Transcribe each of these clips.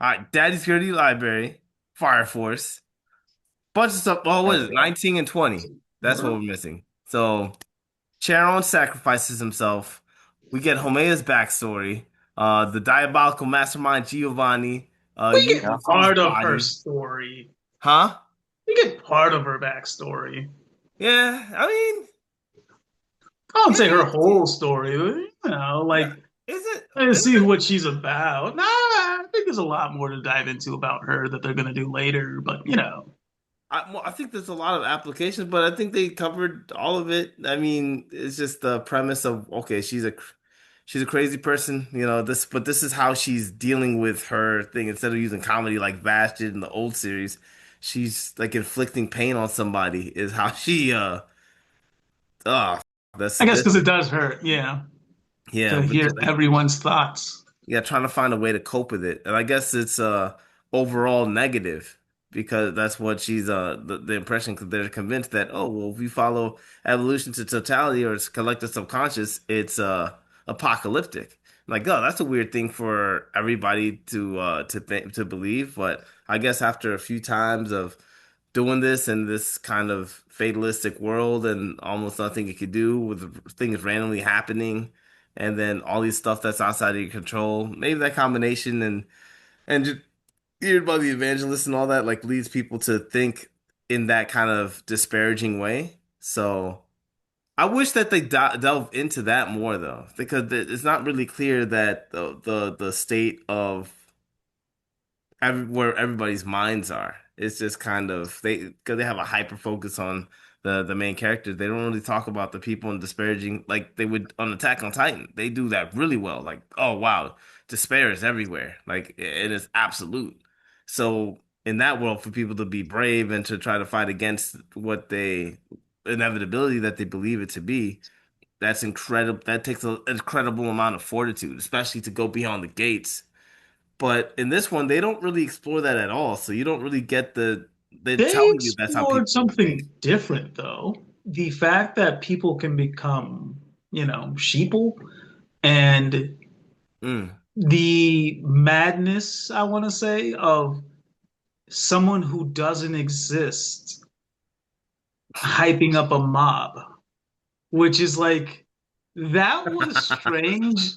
All right, Daddy Security Library, Fire Force, bunch of stuff. Oh, what is it? 19 and 20. That's what we're missing. So Charon sacrifices himself. We get Homea's backstory. The diabolical mastermind Giovanni We get uses his part of her body. story. Huh? We get part of her backstory. Yeah, I mean, I don't yeah, say her whole story, but, yeah. like Is it? and Is see it? what she's about. Nah, I think there's a lot more to dive into about her that they're gonna do later. But Well, I think there's a lot of applications, but I think they covered all of it. I mean, it's just the premise of okay, she's a crazy person, but this is how she's dealing with her thing. Instead of using comedy like Vash did in the old series, she's like inflicting pain on somebody. Is how she oh that's I guess because it sadistic. does hurt, Yeah, to but hear everyone's thoughts. yeah, trying to find a way to cope with it. And I guess it's overall negative because that's what she's the impression because they're convinced that oh well if we follow evolution to totality or it's collective subconscious it's apocalyptic. Like oh that's a weird thing for everybody to believe, but I guess after a few times of doing this in this kind of fatalistic world and almost nothing you could do with things randomly happening and then all these stuff that's outside of your control. Maybe that combination and just hearing about the evangelist and all that like leads people to think in that kind of disparaging way. So I wish that they delve into that more though, because it's not really clear that the state of where everybody's minds are. It's just kind of because they have a hyper focus on the main characters. They don't really talk about the people and disparaging like they would on Attack on Titan. They do that really well. Like, oh wow, despair is everywhere. Like it is absolute. So in that world, for people to be brave and to try to fight against what they inevitability that they believe it to be, that's incredible. That takes an incredible amount of fortitude, especially to go beyond the gates but in this one, they don't really explore that at all. So you don't really get they're They telling you that's how explored people would think. something different, though. The fact that people can become, sheeple, and Mm. the madness, I want to say, of someone who doesn't exist hyping up a mob, which is like, that was strange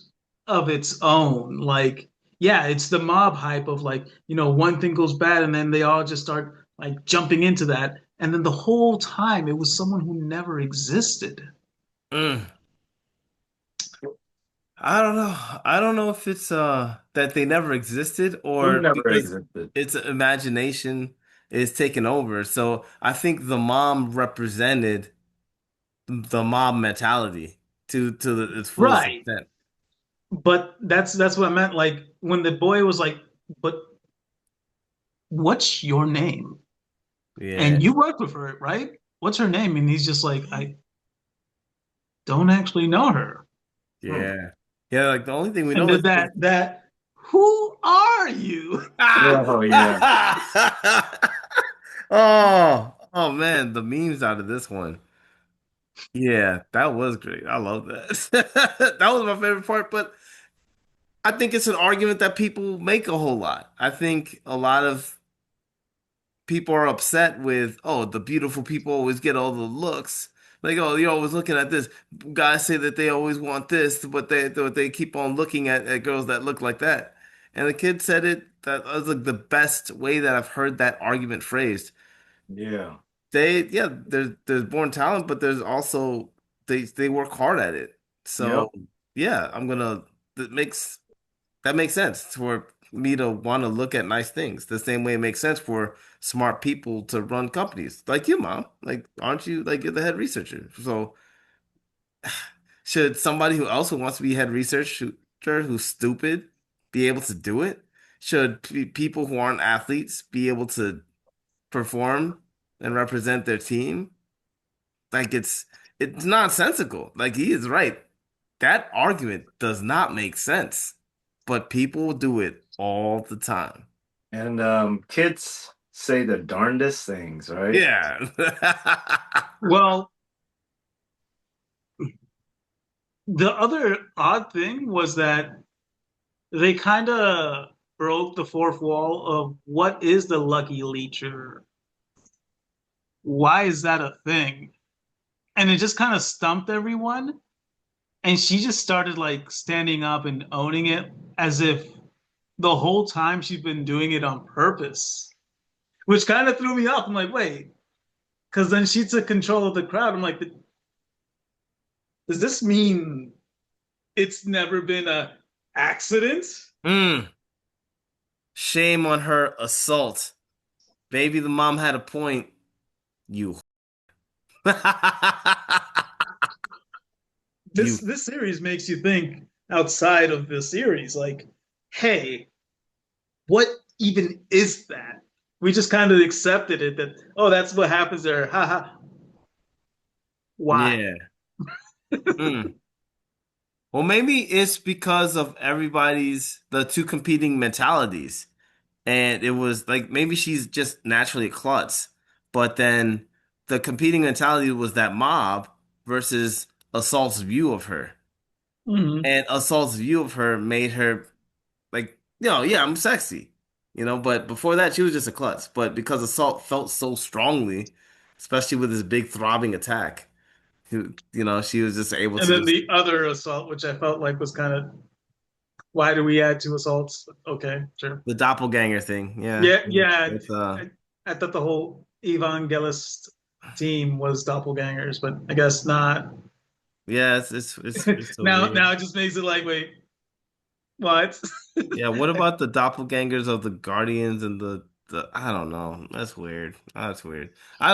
of its own. Like, yeah, it's the mob hype of like, one thing goes bad and then they all just start like jumping into that. And then the whole time it was someone who never existed. Mm. I don't know. I don't know if it's that they never existed Who or never because existed? its imagination is taken over. So I think the mom represented the mob mentality to its fullest Right. extent. But that's what I meant. Like when the boy was like, but what's your name? Yeah. And you worked with her, right? What's her name? And he's just like, I don't actually know her. Hmm. Yeah. Yeah, like the only thing we And know then is that who are you? Ah! Oh yeah. Oh man, the memes out of this one. Yeah, that was great. I love that. That was my favorite part, but I think it's an argument that people make a whole lot. I think a lot of people are upset with, oh, the beautiful people always get all the looks. Like, oh, you're always looking at this. Guys say that they always want this, but they keep on looking at girls that look like that. And the kid said it that was like the best way that I've heard that argument phrased. Yeah. Yeah, there's born talent, but there's also they work hard at it. So Yep. yeah, that makes sense for me to want to look at nice things. The same way it makes sense for smart people to run companies. Like you, mom. Like, aren't you like you're the head researcher? So should somebody who also wants to be head researcher who's stupid be able to do it? Should people who aren't athletes be able to perform and represent their team? Like it's nonsensical. Like he is right. That argument does not make sense, but people do it all the time. And kids say the darndest things, right? Yeah. Well, the other odd thing was that they kind of broke the fourth wall of what is the Lucky Leecher? Why is that a thing? And it just kind of stumped everyone. And she just started like standing up and owning it as if the whole time she's been doing it on purpose, which kind of threw me off. I'm like, wait, because then she took control of the crowd. I'm like, does this mean it's never been a accident? Mm. Shame on her assault. Maybe the mom had a point. You. This You. this series makes you think outside of the series, like, hey, what even is that? We just kind of accepted it that, oh, that's what happens there. Ha ha. Why? Yeah. Mm. Well, maybe it's because of the two competing mentalities. And it was like maybe she's just naturally a klutz, but then the competing mentality was that mob versus Assault's view of her. Mm-hmm. And Assault's view of her made her like, yeah, I'm sexy, but before that she was just a klutz. But because Assault felt so strongly, especially with his big throbbing attack, she was just able And to then just the other assault, which I felt like was kind of, why do we add two assaults? Okay, sure. the doppelganger thing. Yeah. Yeah, yeah. It's I thought the whole Evangelist team was doppelgangers, but I guess not. yeah, it's so weird. Now it just makes it like, wait, what? Yeah, what about the doppelgangers of the Guardians and the I don't know. That's weird. That's weird. I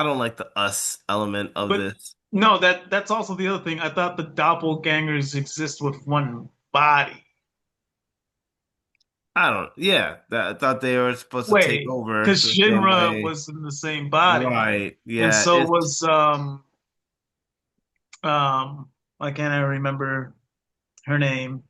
don't like the us element of But this. no, that's also the other thing. I thought the doppelgangers exist with one body. I don't I thought they were supposed to take Wait, over because the same Shinra way. was in the same body, Right. and Yeah, so it's was why can't I remember her name?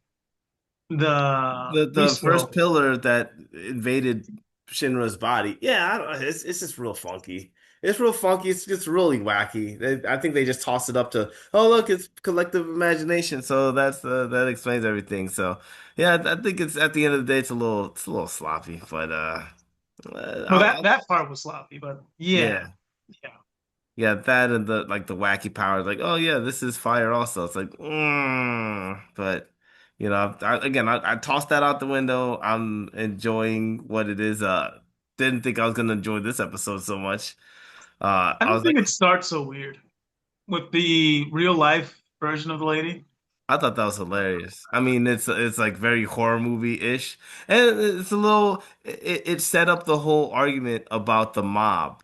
The the Beast first Girl. pillar that invaded Shinra's body. Yeah, I don't, it's just real funky. It's real funky. It's just really wacky. I think they just tossed it up to, oh look, it's collective imagination. So that explains everything. So yeah, I think it's at the end of the day, it's a little sloppy, but No, that part was sloppy, but yeah, yeah. yeah. Yeah, that and the wacky powers, like, oh yeah, this is fire also. It's like, but again, I tossed that out the window. I'm enjoying what it is. Didn't think I was gonna enjoy this episode so much. I I don't was like, think it starts so weird with the real life version of the lady. I thought that was hilarious. I mean, it's like very horror movie-ish, and it's a little. It set up the whole argument about the mob.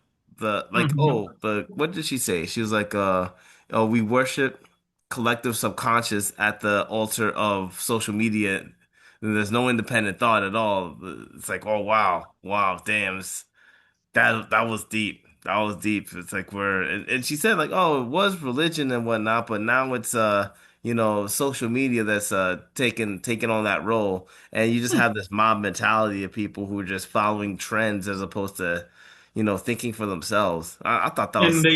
Hmm. The what did she say? She was like, oh, we worship collective subconscious at the altar of social media, and there's no independent thought at all. It's like, oh wow, wow, damn, that was deep. That was deep. It's like and she said like, oh, it was religion and whatnot, but now it's social media that's taking on that role, and you just have this mob mentality of people who are just following trends as opposed to, thinking for themselves. I thought that And was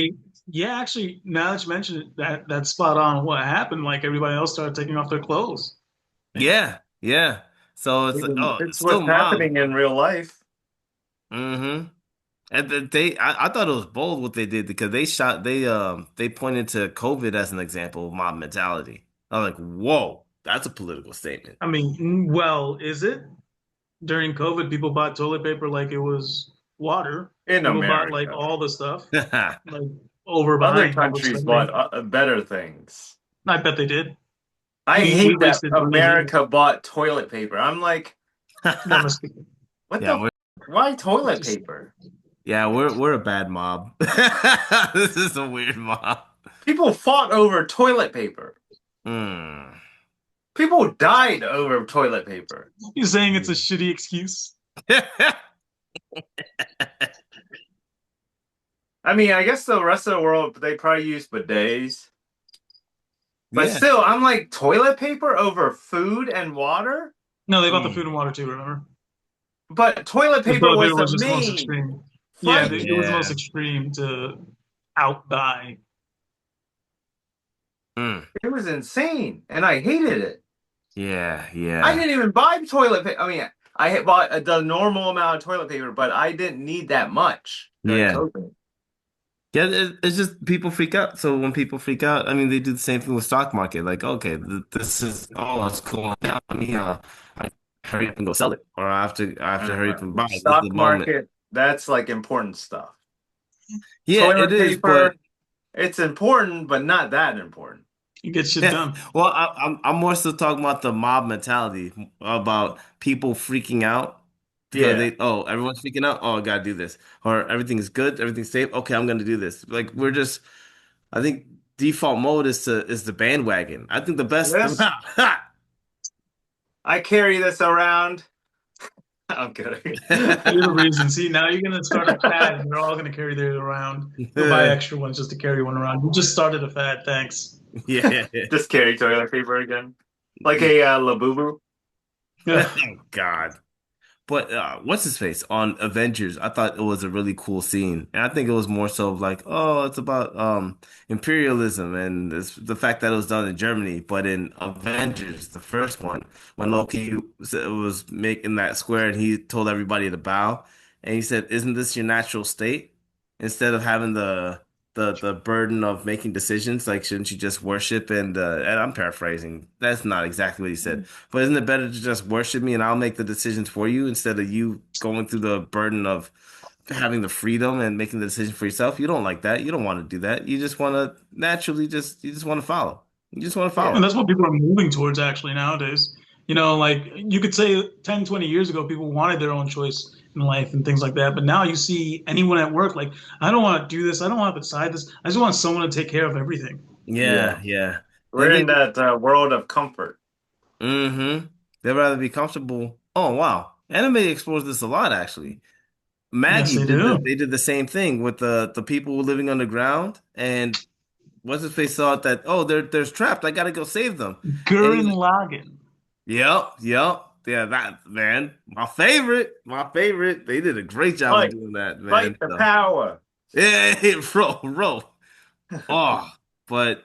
yeah, actually, now that you mention it, that's spot on. What happened? Like everybody else started taking off their clothes. Yeah. yeah, yeah. So I it's like, mean, oh, it's it's still what's mob. happening in real life. Mm-hmm. And I thought it was bold what they did because they pointed to COVID as an example of mob mentality. I was like, whoa, that's a political statement. I mean, well, is it? During COVID, people bought toilet paper like it was water. In People bought like America. all the stuff, like over Other buying, countries bought overspending. better things. I bet they did. I We hate that wasted money here. America bought toilet paper. I'm like, That must be what Yeah, the? Why toilet just. paper? we're a bad mob. This is a weird mob. People fought over toilet paper. Hmm. People died over toilet paper. You're saying it's a shitty excuse? I mean, I guess the rest of the world they probably use bidets. But Yeah. still, I'm like, toilet paper over food and water? No, they bought the Hmm. food and water too. Remember, But toilet the paper toilet was paper the was just the most main extreme. Yeah, fight. it was the most Yeah. extreme to outbuy. Hmm. It was insane, and I hated it. Yeah, I yeah. didn't even buy toilet paper. I mean, I bought the normal amount of toilet paper, but I didn't need that much during Yeah. COVID. Yeah, it's just people freak out. So when people freak out, I mean, they do the same thing with stock market. Like, okay, this is it's cooling down. Let me I hurry up and go sell it, or I have to hurry up and buy. This is the Stock moment. market, that's like important stuff. Yeah, it Toilet is, but paper, it's important, but not that important. You get shit done. well, I'm more so talking about the mob mentality, about people freaking out because Yeah. they everyone's freaking out. Oh, I gotta do this, or everything's good, everything's safe. Okay, I'm gonna do this. Like we're just I think default mode is the bandwagon. I think the best. This, I carry this around. I'm kidding. You're the reason. See, now you're gonna start a fad, and they're all gonna carry theirs around. They'll buy extra ones just to carry one around. You just started a fad. Thanks. Yeah. Just carry toilet paper again. Like Yeah. a Labubu. Yeah. Oh God. But what's his face on Avengers? I thought it was a really cool scene, and I think it was more so of like, oh, it's about imperialism and the fact that it was done in Germany. But in Avengers, the first one, when Loki was making that square and he told everybody to bow, and he said, "Isn't this your natural state?" Instead of having the burden of making decisions, like shouldn't you just worship and I'm paraphrasing. That's not exactly what he said. But isn't it better to just worship me and I'll make the decisions for you instead of you going through the burden of having the freedom and making the decision for yourself? You don't like that. You don't want to do that. You just want to naturally you just want to follow. You just want to And Yeah. follow. that's what people are moving towards actually nowadays. Like you could say 10, 20 years ago, people wanted their own choice in life and things like that. But now you see anyone at work, like, I don't want to do this. I don't want to decide this. I just want someone to take care of everything. Yeah. Yeah, yeah. We're And in that world of comfort. they'd rather be comfortable. Oh, wow. Anime explores this a lot, actually. Yes, Maggie they do. they did the same thing with the people living underground and what's his face thought that there's trapped. I gotta go save them. And Gurren he's Lagann. yep. Yeah, that man, my favorite. They did a great job of Fight, doing that, fight man. the So, power. yeah, roll. Oh, but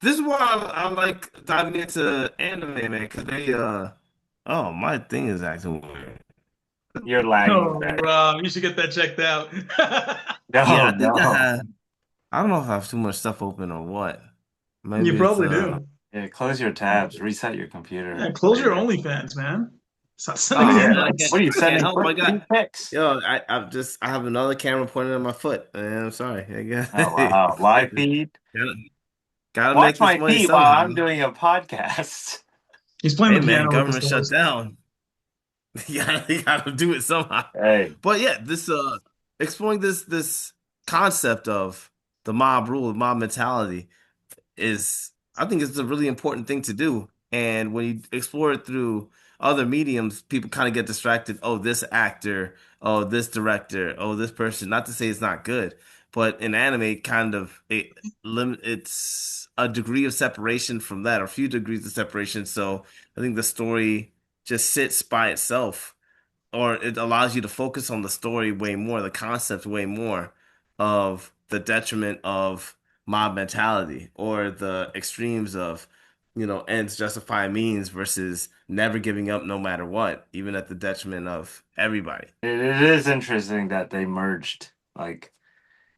this is why I like diving into anime, man, because oh, my thing is acting weird. You're lagging Oh, back. Rob, you should get that checked out. Yeah, No, I think no. I don't know if I have too much stuff open or what. You Maybe it's probably do. Yeah, close your tabs, reset your Yeah, computer. close your Later. OnlyFans, man. Stop Oh sending me yeah. I invites. What are you I can't sending help. I got pics? I have another camera pointed at my foot. Man, I'm sorry. I guess Oh wow. Live feed. gotta, gotta Watch make this my money feed while I'm somehow. doing a podcast. He's playing Hey the man, piano with his government shut toys. down. You gotta do it somehow. Hey. But yeah, this exploring this concept of the mob rule, mob mentality is I think it's a really important thing to do. And when you explore it through other mediums, people kind of get distracted. Oh, this actor, oh, this director, oh, this person. Not to say it's not good, but in anime, it's a degree of separation from that, or a few degrees of separation. So I think the story just sits by itself or it allows you to focus on the story way more, the concept way more of the detriment of mob mentality or the extremes of, ends justify means versus never giving up no matter what, even at the detriment of everybody. It is interesting that they merged like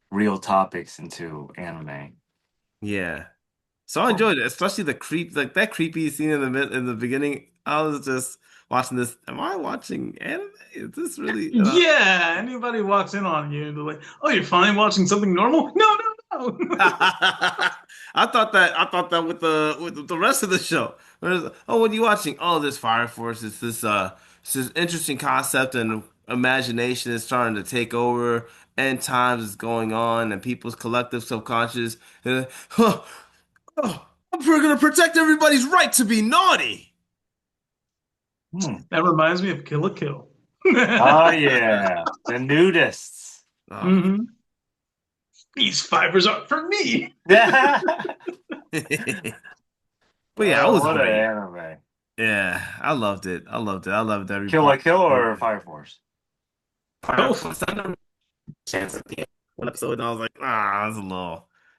real topics into anime. Yeah. So I enjoyed it, especially the creep, like that creepy scene in the beginning. I was just watching this. Am I watching anime? Is this really? Yeah, anybody walks in on you, they're like, "Oh, you're finally watching something normal?" No, no, no. I thought that with the rest of the show. Oh, what are you watching? Oh, this Fire Force. It's this interesting concept and imagination is starting to take over. End times is going on, and people's collective subconscious. Huh, oh, we're gonna protect everybody's right to be naughty. Hmm. That reminds me of Kill la Kill. Oh yeah, the nudists. Oh. hmm These fibers aren't for me. Yeah. But yeah, it was What an great. anime. Yeah, I loved it. I loved it. I loved every Kill la part. Kill or Fire Force? Fire Both. Force. I never chance at the end of one episode, and I was like,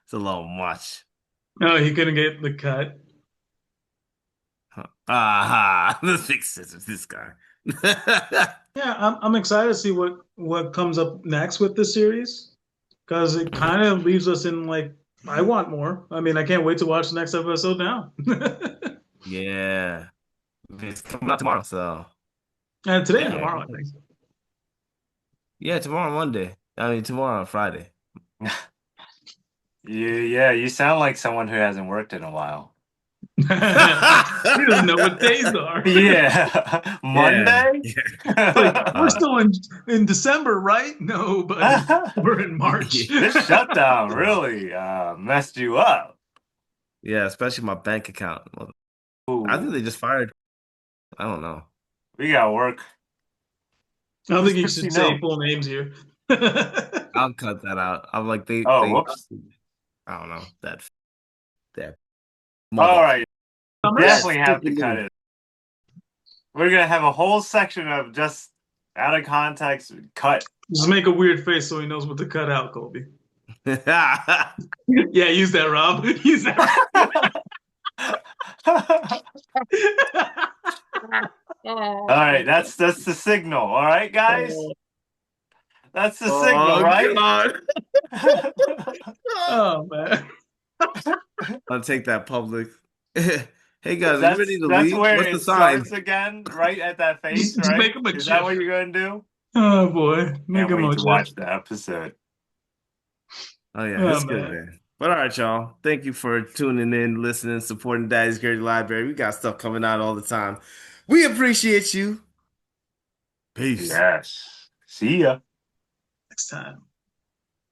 it's a little much. No, he couldn't get the cut. Aha, the big sense of this guy. Yeah, I'm excited to see what comes up next with the series because it kind of leaves us in like I want more. I mean, I can't wait to watch the next episode now. Yeah, it's coming out tomorrow, so And today and yeah, tomorrow, I think. yeah, tomorrow Monday. I mean, tomorrow Friday. You sound like someone who hasn't worked in a while. He doesn't know what days are. Yeah. Yeah, Monday? Like we're uh, still in December, right? No, buddy, we're in March. This shutdown really messed you up. yeah, especially my bank account. Well, I think they Ooh, just fired. I don't know. we got work. I don't Who's think you Christy should say No? full names here. I'll cut that out. I'm like Oh, they. whoops. I don't know that All mother. right. Summers? Definitely have to cut it. We're gonna have a whole section of just out of context cut. Just make a weird face so he knows what to cut out, Colby. Yeah, Yeah, use that, Rob. Use that. All right, that's the signal. All right, guys, that's the signal, oh right? God. Oh man. I'll take that public. Hey guys, are you ready That's to that's leave? where What's the it sign? starts again, right at that face, Just right? make him a Is that GIF. what you're gonna do? Oh boy. Make Can't him wait a to GIF. watch the episode. Oh yeah, Oh it's good, man. man. But all right, y'all. Thank you for tuning in, listening, supporting Daddy's Great Library. We got stuff coming out all the time. We appreciate you. Peace. Yes. See ya. Next time.